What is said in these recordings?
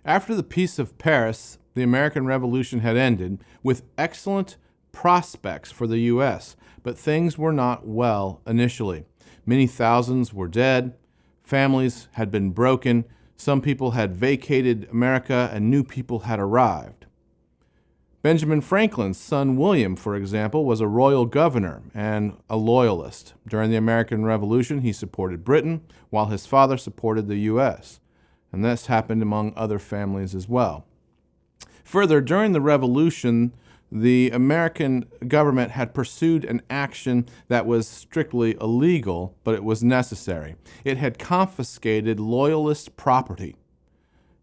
After the Peace of Paris, the American Revolution had ended with excellent prospects for the U.S., but things were not well initially. Many thousands were dead, families had been broken, some people had vacated America, and new people had arrived. Benjamin Franklin's son William, for example, was a royal governor and a loyalist. During the American Revolution, he supported Britain, while his father supported the U.S., and this happened among other families as well. Further, during the Revolution, the American government had pursued an action that was strictly illegal, but it was necessary. It had confiscated loyalist property,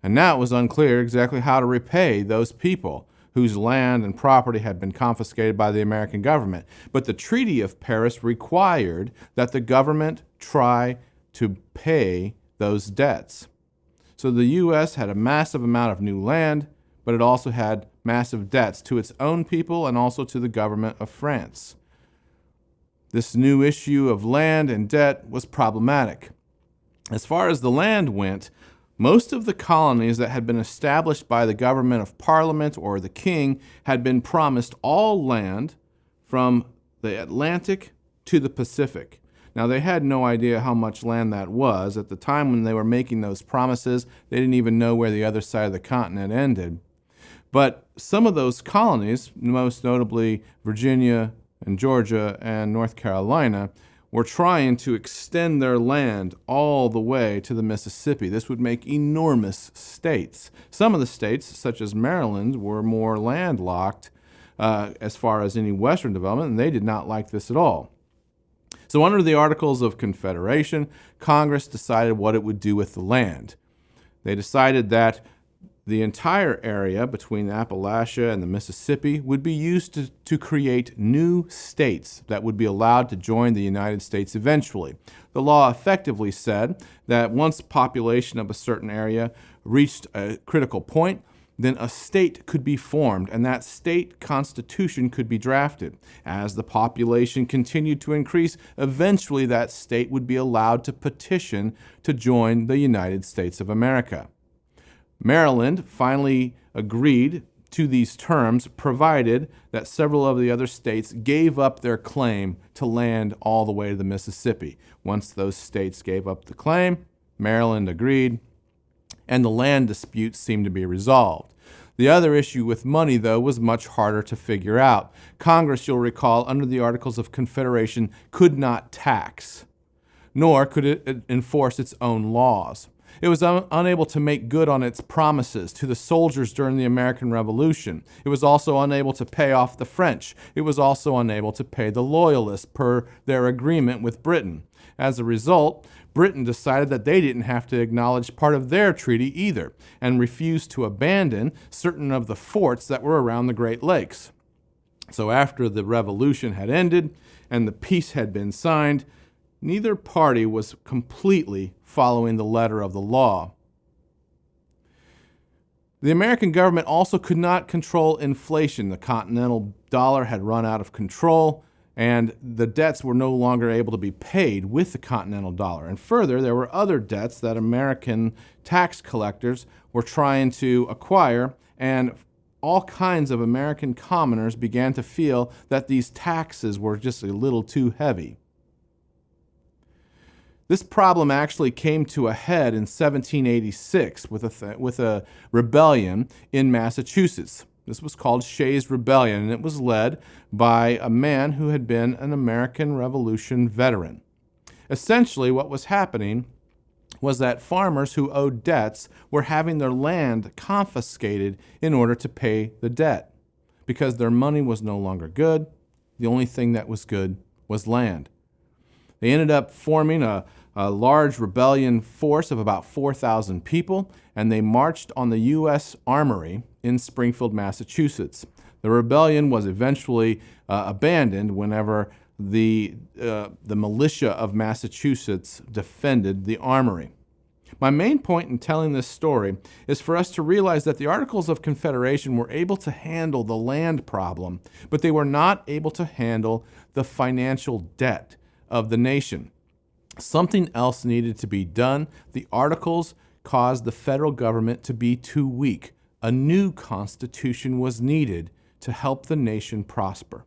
and now it was unclear exactly how to repay those people whose land and property had been confiscated by the American government. But the Treaty of Paris required that the government try to pay those debts. So the U.S. had a massive amount of new land, but it also had massive debts to its own people and also to the government of France. This new issue of land and debt was problematic. As far as the land went, most of the colonies that had been established by the government of Parliament or the king had been promised all land from the Atlantic to the Pacific. Now, they had no idea how much land that was. At the time when they were making those promises, they didn't even know where the other side of the continent ended. But some of those colonies, most notably Virginia and Georgia and North Carolina, were trying to extend their land all the way to the Mississippi. This would make enormous states. Some of the states, such as Maryland, were more landlocked as far as any western development, and they did not like this at all. So under the Articles of Confederation, Congress decided what it would do with the land. They decided that the entire area between Appalachia and the Mississippi would be used to create new states that would be allowed to join the United States eventually. The law effectively said that once population of a certain area reached a critical point, then a state could be formed, and that state constitution could be drafted. As the population continued to increase, eventually that state would be allowed to petition to join the United States of America. Maryland finally agreed to these terms, provided that several of the other states gave up their claim to land all the way to the Mississippi. Once those states gave up the claim, Maryland agreed, and the land dispute seemed to be resolved. The other issue with money, though, was much harder to figure out. Congress, you'll recall, under the Articles of Confederation, could not tax, nor could it enforce its own laws. It was unable to make good on its promises to the soldiers during the American Revolution. It was also unable to pay off the French. It was also unable to pay the Loyalists per their agreement with Britain. As a result, Britain decided that they didn't have to acknowledge part of their treaty either, and refused to abandon certain of the forts that were around the Great Lakes. So after the Revolution had ended and the peace had been signed, neither party was completely following the letter of the law. The American government also could not control inflation. The continental dollar had run out of control, and the debts were no longer able to be paid with the continental dollar. And further, there were other debts that American tax collectors were trying to acquire, and all kinds of American commoners began to feel that these taxes were just a little too heavy. This problem actually came to a head in 1786 with a rebellion in Massachusetts. This was called Shays Rebellion, and it was led by a man who had been an American Revolution veteran. Essentially, what was happening was that farmers who owed debts were having their land confiscated in order to pay the debt, because their money was no longer good. The only thing that was good was land. They ended up forming a large rebellion force of about 4,000 people, and they marched on the U.S. Armory in Springfield, Massachusetts. The rebellion was eventually abandoned whenever the militia of Massachusetts defended the Armory. My main point in telling this story is for us to realize that the Articles of Confederation were able to handle the land problem, but they were not able to handle the financial debt of the nation. Something else needed to be done. The Articles caused the federal government to be too weak. A new constitution was needed to help the nation prosper.